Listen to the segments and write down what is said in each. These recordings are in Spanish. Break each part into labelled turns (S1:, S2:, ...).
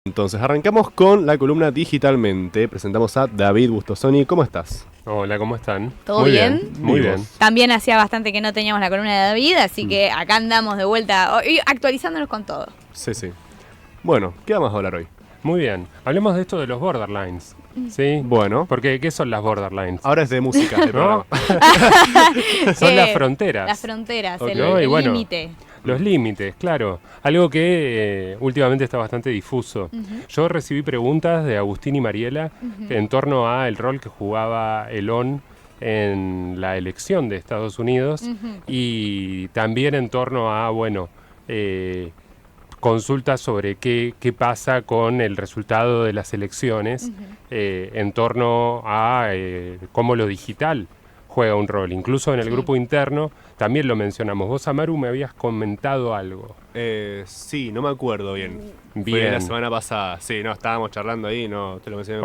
S1: Entonces arrancamos con la columna Digitalmente. Presentamos a David Bustosoni. ¿Cómo estás?
S2: Hola, ¿cómo están?
S3: ¿Todo bien?
S2: Muy bien.
S3: También hacía bastante que no teníamos la columna de David, así que acá andamos de vuelta, hoy actualizándonos con todo.
S1: Sí. Bueno, ¿qué vamos a hablar hoy?
S2: Muy bien. Hablemos de esto de los borderlines. ¿Sí?
S1: Bueno,
S2: Porque, ¿qué son las borderlines?
S1: ahora es de música el
S2: ¿No?
S1: programa.
S2: Son las fronteras.
S3: Las fronteras,
S1: Ok.
S2: ¿no? Y
S3: el
S2: bueno,
S3: límite.
S2: Los límites, claro. Algo que últimamente está bastante difuso. Yo recibí preguntas de Agustín y Mariela en torno a el rol que jugaba Elon en la elección de Estados Unidos y también en torno a, consultas sobre qué pasa con el resultado de las elecciones en torno a cómo lo digital juega un rol. Incluso en el grupo interno también lo mencionamos. Vos, Amaru, me habías comentado algo.
S1: Sí, no me acuerdo bien. Fue
S2: Bien.
S1: la semana pasada. Sí, no, estábamos charlando ahí, no te lo mencioné.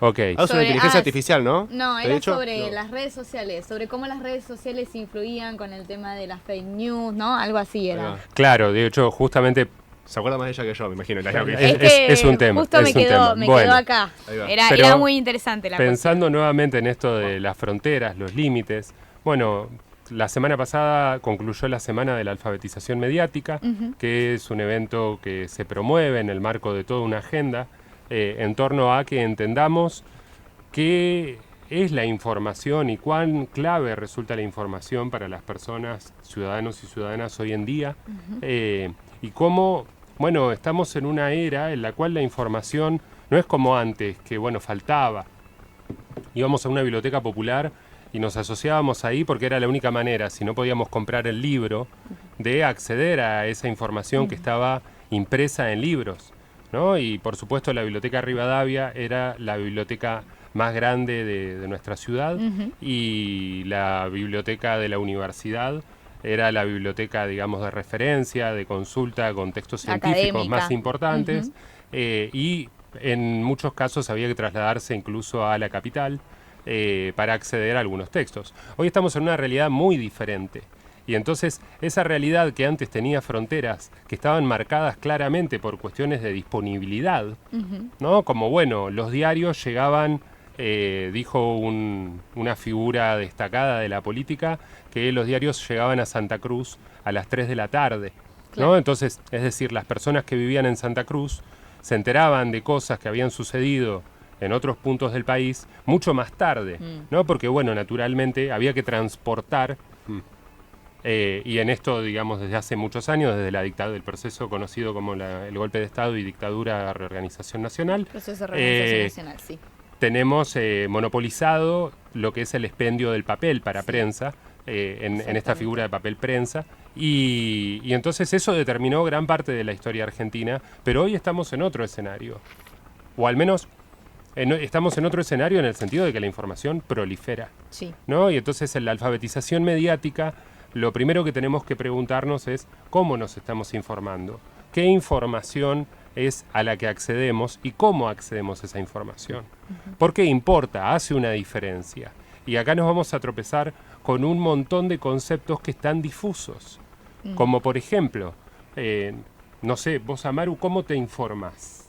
S2: Ok.
S1: Ah, es una inteligencia artificial, ¿no?
S3: No,
S1: ¿Te he
S3: era
S1: dicho?
S3: sobre
S1: No.
S3: las redes sociales, sobre cómo las redes sociales influían con el tema de las fake news, ¿no? Algo así
S1: Ahí
S3: era.
S1: va.
S2: Claro, de hecho, justamente
S1: Se acuerda más de ella que yo, me imagino.
S2: Es un tema.
S3: Justo
S2: es
S3: me
S2: un
S3: quedó,
S2: tema.
S3: me
S2: Bueno,
S3: quedó acá.
S1: Ahí va.
S3: Era
S2: Pero
S3: muy interesante la
S2: pensando nuevamente en esto de las fronteras, los límites, bueno, la semana pasada concluyó la Semana de la Alfabetización Mediática, que es un evento que se promueve en el marco de toda una agenda en torno a que entendamos qué es la información y cuán clave resulta la información para las personas, ciudadanos y ciudadanas hoy en día, y cómo, bueno, estamos en una era en la cual la información no es como antes, que bueno, faltaba. Íbamos a una biblioteca popular y nos asociábamos ahí porque era la única manera, si no podíamos comprar el libro, de acceder a esa información que estaba impresa en libros, ¿no? Y por supuesto la biblioteca Rivadavia era la biblioteca más grande de nuestra ciudad y la biblioteca de la universidad era la biblioteca, digamos, de referencia, de consulta con textos científicos
S3: Académica.
S2: más importantes y en muchos casos había que trasladarse incluso a la capital para acceder a algunos textos. Hoy estamos en una realidad muy diferente. Y entonces esa realidad que antes tenía fronteras que estaban marcadas claramente por cuestiones de disponibilidad, ¿no? Como bueno, los diarios llegaban, dijo una figura destacada de la política, que los diarios llegaban a Santa Cruz a las 3 de la tarde, ¿no?
S3: Claro.
S2: Entonces, es decir, las personas que vivían en Santa Cruz se enteraban de cosas que habían sucedido en otros puntos del país mucho más tarde, ¿no? Porque, bueno, naturalmente había que transportar y en esto, digamos, desde hace muchos años, desde la dictadura, el proceso conocido como el golpe de Estado y dictadura reorganización nacional,
S3: Proceso de reorganización nacional, sí.
S2: tenemos monopolizado lo que es el expendio del papel para prensa, en esta figura de papel prensa, y entonces eso determinó gran parte de la historia argentina, pero hoy estamos en otro escenario, o al menos estamos en otro escenario en el sentido de que la información prolifera,
S3: Sí.
S2: ¿no? Y entonces en la alfabetización mediática, lo primero que tenemos que preguntarnos es cómo nos estamos informando, qué información es a la que accedemos y cómo accedemos a esa información. Porque importa, hace una diferencia. Y acá nos vamos a tropezar con un montón de conceptos que están difusos. Como por ejemplo, no sé, vos, Amaru, ¿cómo te informás?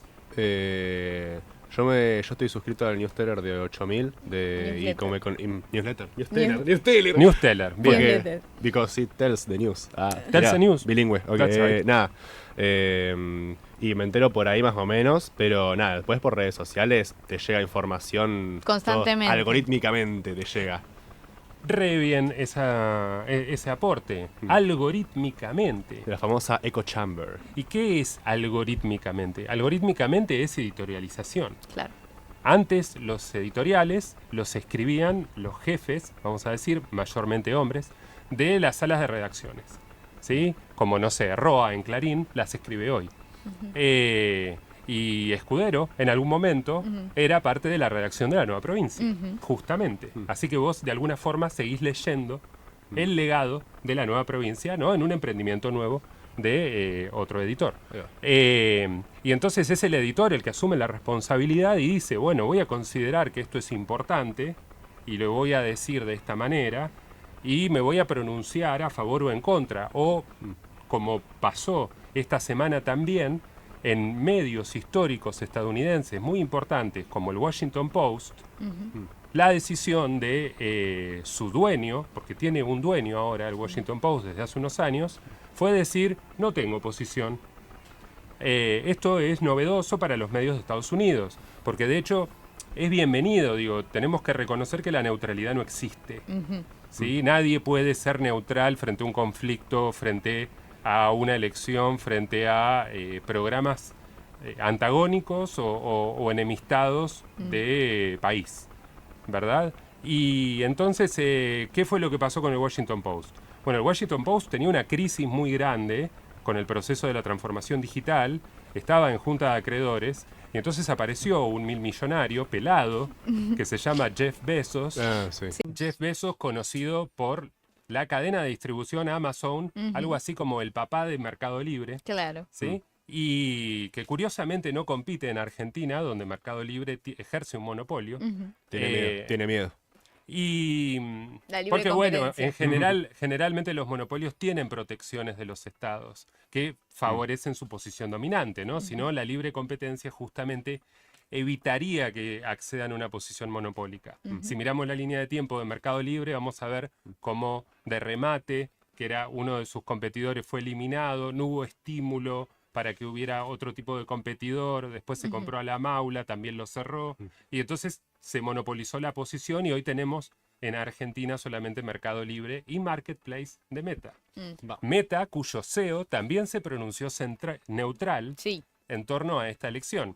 S1: Yo estoy suscrito al newsletter de 8000 newsletter.
S2: Newsteller, bien.
S1: Porque, because it tells the news.
S2: Tells the news.
S1: Bilingüe. Okay.
S2: That's right.
S1: Nada. Y me entero por ahí más o menos, pero nada, después por redes sociales te llega información
S3: Constantemente.
S1: Algorítmicamente te llega.
S2: Re bien ese aporte, algorítmicamente.
S1: De la famosa echo chamber.
S2: ¿Y qué es algorítmicamente? Algorítmicamente es editorialización.
S3: Claro.
S2: Antes los editoriales los escribían los jefes, vamos a decir, mayormente hombres, de las salas de redacciones, ¿sí? Como, no sé, Roa en Clarín las escribe hoy. Y Escudero, en algún momento, era parte de la redacción de La Nueva Provincia, justamente. Así que vos, de alguna forma, seguís leyendo el legado de La Nueva Provincia, ¿no? En un emprendimiento nuevo de otro editor. Y entonces es el editor el que asume la responsabilidad y dice, bueno, voy a considerar que esto es importante y lo voy a decir de esta manera y me voy a pronunciar a favor o en contra. O, como pasó esta semana también, en medios históricos estadounidenses muy importantes como el Washington Post, la decisión de su dueño, porque tiene un dueño ahora el Washington Post desde hace unos años, fue decir, no tengo posición. Esto es novedoso para los medios de Estados Unidos, porque de hecho es bienvenido, digo, tenemos que reconocer que la neutralidad no existe. ¿Sí? Nadie puede ser neutral frente a un conflicto, frente a una elección, frente a programas antagónicos o enemistados de país, ¿verdad? Y entonces, ¿qué fue lo que pasó con el Washington Post? Bueno, el Washington Post tenía una crisis muy grande con el proceso de la transformación digital, estaba en junta de acreedores, y entonces apareció un millonario pelado que se llama Jeff Bezos.
S1: Sí.
S2: Jeff Bezos, conocido por la cadena de distribución Amazon, algo así como el papá de Mercado Libre.
S3: Claro.
S2: ¿Sí? Y que curiosamente no compite en Argentina, donde Mercado Libre ejerce un monopolio.
S1: Tiene miedo.
S2: Y
S3: La libre
S2: porque bueno,
S3: competencia.
S2: generalmente los monopolios tienen protecciones de los estados que favorecen su posición dominante, ¿no? Si no, la libre competencia justamente evitaría que accedan a una posición monopólica. Si miramos la línea de tiempo de Mercado Libre, vamos a ver cómo de Remate, que era uno de sus competidores, fue eliminado, no hubo estímulo para que hubiera otro tipo de competidor, después se compró a La Maula, también lo cerró, y entonces se monopolizó la posición y hoy tenemos en Argentina solamente Mercado Libre y Marketplace de Meta. Meta, cuyo CEO también se pronunció neutral
S3: Sí.
S2: en torno a esta elección.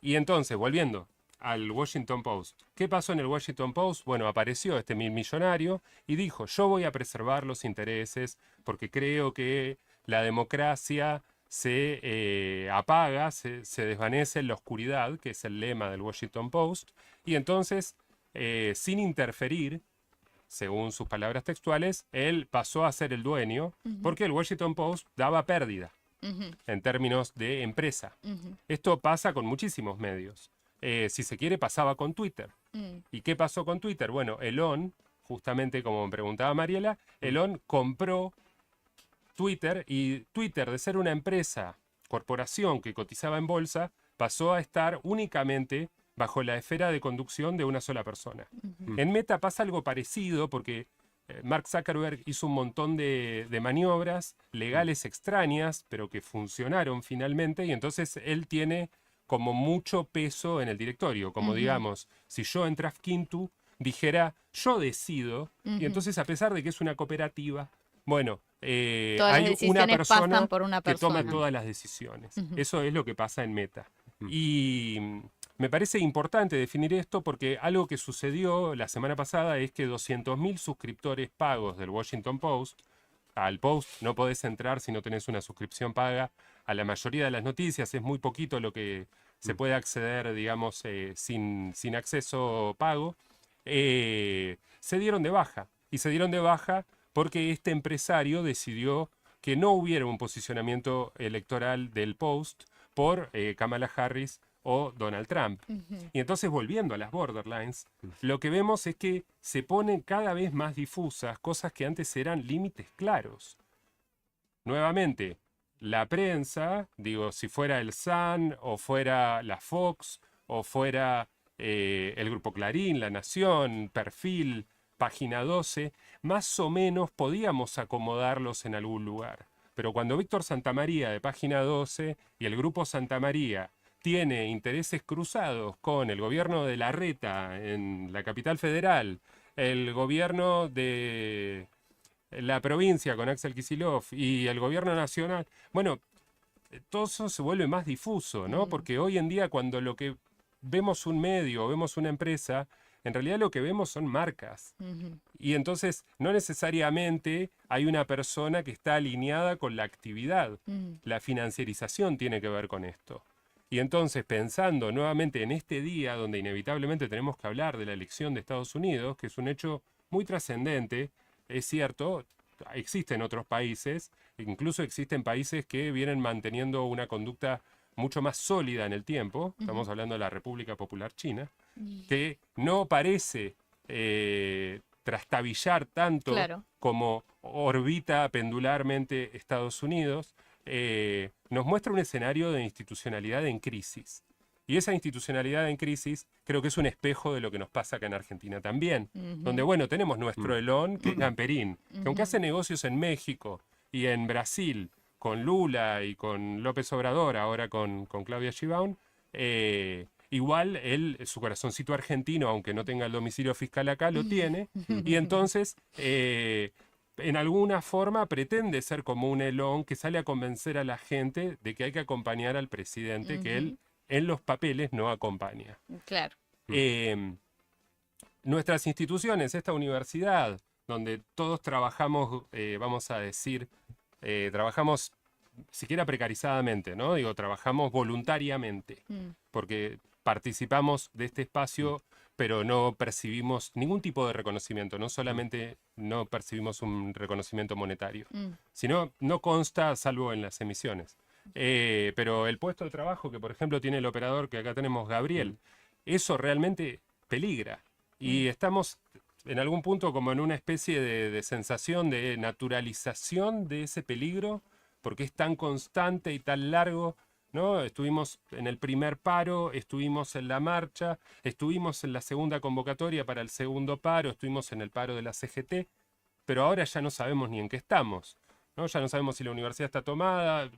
S2: Y entonces, volviendo al Washington Post, ¿qué pasó en el Washington Post? Bueno, apareció este millonario y dijo, yo voy a preservar los intereses porque creo que la democracia se apaga, se desvanece en la oscuridad, que es el lema del Washington Post, y entonces, sin interferir, según sus palabras textuales, él pasó a ser el dueño, porque el Washington Post daba pérdida en términos de empresa. Esto pasa con muchísimos medios. Si se quiere, pasaba con Twitter. ¿Y qué pasó con Twitter? Bueno, Elon, justamente como me preguntaba Mariela, Elon compró Twitter, y Twitter, de ser una empresa, corporación que cotizaba en bolsa, pasó a estar únicamente bajo la esfera de conducción de una sola persona. En Meta pasa algo parecido porque Mark Zuckerberg hizo un montón de maniobras legales extrañas, pero que funcionaron finalmente, y entonces él tiene como mucho peso en el directorio, como digamos, si yo en Trafkintu dijera, yo decido, y entonces a pesar de que es una cooperativa, bueno,
S3: Todas las
S2: hay una
S3: decisiones
S2: persona
S3: pasan por una
S2: que toma
S3: persona.
S2: todas las decisiones. Eso es lo que pasa en Meta. Y me parece importante definir esto porque algo que sucedió la semana pasada es que 200.000 suscriptores pagos del Washington Post, al Post no podés entrar si no tenés una suscripción paga, a la mayoría de las noticias es muy poquito lo que se puede acceder, digamos, sin acceso pago, se dieron de baja. Y se dieron de baja porque este empresario decidió que no hubiera un posicionamiento electoral del Post por Kamala Harris o Donald Trump. Y entonces, volviendo a las borderlines, lo que vemos es que se ponen cada vez más difusas cosas que antes eran límites claros. Nuevamente, la prensa, digo, si fuera el Sun o fuera la Fox o fuera el Grupo Clarín, La Nación, Perfil, Página 12, más o menos podíamos acomodarlos en algún lugar. Pero cuando Víctor Santamaría de Página 12 y el Grupo Santamaría tiene intereses cruzados con el gobierno de Larreta en la capital federal, el gobierno de la provincia con Axel Kicillof y el gobierno nacional, bueno, todo eso se vuelve más difuso, ¿no? Porque hoy en día cuando lo que vemos un medio, vemos una empresa, en realidad lo que vemos son marcas. Y entonces no necesariamente hay una persona que está alineada con la actividad. La financiarización tiene que ver con esto. Y entonces, pensando nuevamente en este día donde inevitablemente tenemos que hablar de la elección de Estados Unidos, que es un hecho muy trascendente, es cierto, existen otros países, incluso existen países que vienen manteniendo una conducta mucho más sólida en el tiempo, estamos hablando de la República Popular China, que no parece trastabillar tanto como orbita pendularmente Estados Unidos. nos muestra un escenario de institucionalidad en crisis. Y esa institucionalidad en crisis creo que es un espejo de lo que nos pasa acá en Argentina también. Donde, bueno, tenemos nuestro Elón, que es Gamperín, que aunque hace negocios en México y en Brasil, con Lula y con López Obrador, ahora con Claudia Sheinbaum, igual él, su corazoncito argentino, aunque no tenga el domicilio fiscal acá, lo tiene. Y entonces, en alguna forma, pretende ser como un Elón que sale a convencer a la gente de que hay que acompañar al presidente, que él en los papeles no acompaña.
S3: Claro.
S2: Nuestras instituciones, esta universidad, donde todos trabajamos, vamos a decir, trabajamos siquiera precarizadamente, ¿no? Digo, trabajamos voluntariamente, porque participamos de este espacio, pero no percibimos ningún tipo de reconocimiento, no solamente no percibimos un reconocimiento monetario, sino no consta salvo en las emisiones. Pero el puesto de trabajo que, por ejemplo, tiene el operador que acá tenemos, Gabriel, eso realmente peligra. Y estamos en algún punto como en una especie de sensación de naturalización de ese peligro, porque es tan constante y tan largo, ¿no? Estuvimos en el primer paro, estuvimos en la marcha, estuvimos en la segunda convocatoria para el segundo paro, estuvimos en el paro de la CGT, pero ahora ya no sabemos ni en qué estamos, ¿no? Ya no sabemos si la universidad está tomada.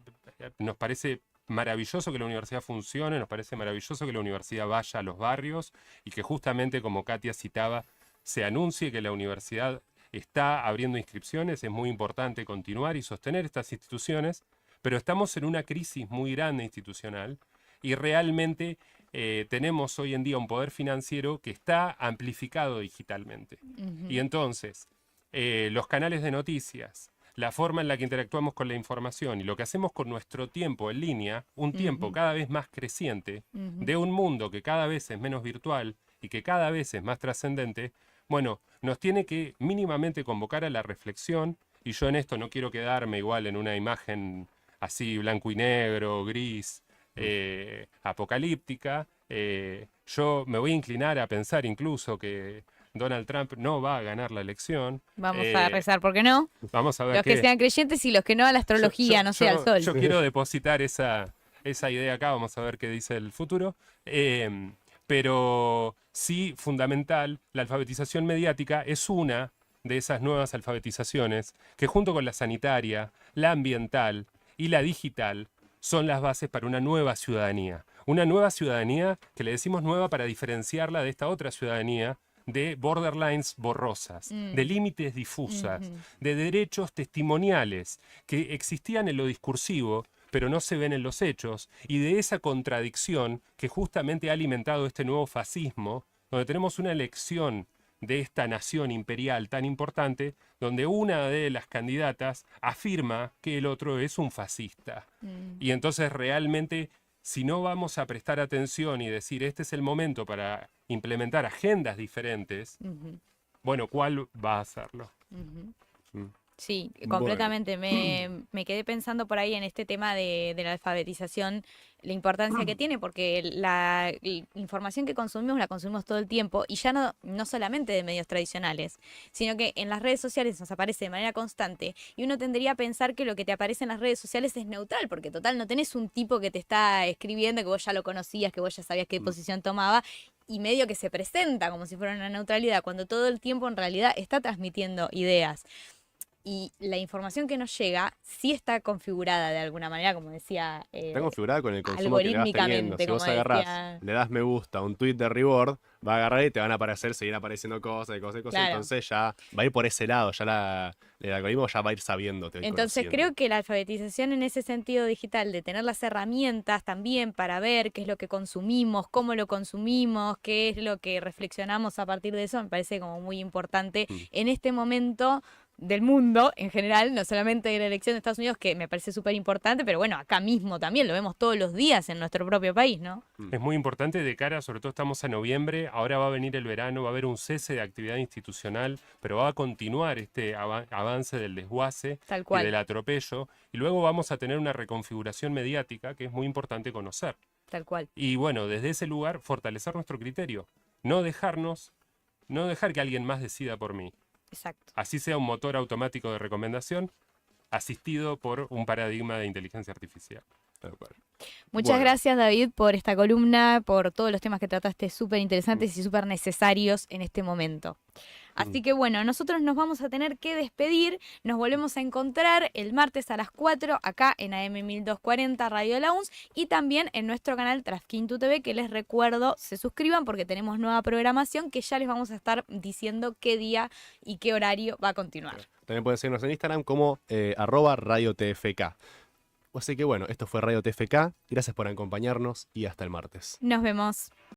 S2: Nos parece maravilloso que la universidad funcione, nos parece maravilloso que la universidad vaya a los barrios y que justamente, como Katia citaba, se anuncie que la universidad está abriendo inscripciones. Es muy importante continuar y sostener estas instituciones, pero estamos en una crisis muy grande institucional y realmente tenemos hoy en día un poder financiero que está amplificado digitalmente. Y entonces, los canales de noticias, la forma en la que interactuamos con la información y lo que hacemos con nuestro tiempo en línea, un tiempo cada vez más creciente, de un mundo que cada vez es menos virtual y que cada vez es más trascendente, bueno, nos tiene que mínimamente convocar a la reflexión, y yo en esto no quiero quedarme igual en una imagen así blanco y negro, gris, apocalíptica. Yo me voy a inclinar a pensar incluso que Donald Trump no va a ganar la elección.
S3: Vamos a rezar, ¿por qué no?
S2: Vamos a ver
S3: los que sean creyentes y los que no a la astrología, no sé, al sol.
S2: Yo quiero depositar esa idea acá, vamos a ver qué dice el futuro. Pero sí, fundamental, la alfabetización mediática es una de esas nuevas alfabetizaciones que, junto con la sanitaria, la ambiental y la digital, son las bases para una nueva ciudadanía. Una nueva ciudadanía que le decimos nueva para diferenciarla de esta otra ciudadanía de borderlines borrosas, de límites difusas, de derechos testimoniales que existían en lo discursivo, pero no se ven en los hechos, y de esa contradicción que justamente ha alimentado este nuevo fascismo, donde tenemos una elección de esta nación imperial tan importante, donde una de las candidatas afirma que el otro es un fascista. Y entonces realmente, si no vamos a prestar atención y decir este es el momento para implementar agendas diferentes, bueno, ¿cuál va a hacerlo?
S3: Sí, completamente. Me quedé pensando por ahí en este tema de la alfabetización, la importancia que tiene, porque la información que consumimos la consumimos todo el tiempo, y ya no solamente de medios tradicionales, sino que en las redes sociales nos aparece de manera constante, y uno tendría a pensar que lo que te aparece en las redes sociales es neutral, porque total no tenés un tipo que te está escribiendo, que vos ya lo conocías, que vos ya sabías qué posición tomaba, y medio que se presenta como si fuera una neutralidad, cuando todo el tiempo en realidad está transmitiendo ideas. Y la información que nos llega sí está configurada de alguna manera, como decía.
S1: Está configurada con el consumo que le vas teniendo. Si vos agarrás, le das me gusta a un tweet de Reward, va a agarrar y te van a aparecer, seguir apareciendo cosas. Claro. Entonces ya va a ir por ese lado, ya el algoritmo ya va a ir sabiendo.
S3: Entonces creo que la alfabetización en ese sentido digital, de tener las herramientas también para ver qué es lo que consumimos, cómo lo consumimos, qué es lo que reflexionamos a partir de eso, me parece como muy importante en este momento del mundo en general, no solamente de la elección de Estados Unidos, que me parece súper importante, pero bueno, acá mismo también lo vemos todos los días en nuestro propio país, ¿no?
S2: Es muy importante de cara, sobre todo estamos a noviembre, ahora va a venir el verano, va a haber un cese de actividad institucional, pero va a continuar este avance del desguace y del atropello, y luego vamos a tener una reconfiguración mediática que es muy importante conocer.
S3: Tal cual.
S2: Y bueno, desde ese lugar fortalecer nuestro criterio, no dejar que alguien más decida por mí.
S3: Exacto.
S2: Así sea un motor automático de recomendación, asistido por un paradigma de inteligencia artificial.
S3: Muchas gracias, David, por esta columna, por todos los temas que trataste súper interesantes y súper necesarios en este momento. Así que bueno, nosotros nos vamos a tener que despedir. Nos volvemos a encontrar el martes a las 4 acá en AM 1240 Radio de la UNS y también en nuestro canal Trasquinto TV, que les recuerdo se suscriban porque tenemos nueva programación que ya les vamos a estar diciendo qué día y qué horario va a continuar.
S1: También pueden seguirnos en Instagram como @RadioTFK. Así que bueno, esto fue Radio TFK. Gracias por acompañarnos y hasta el martes.
S3: Nos vemos.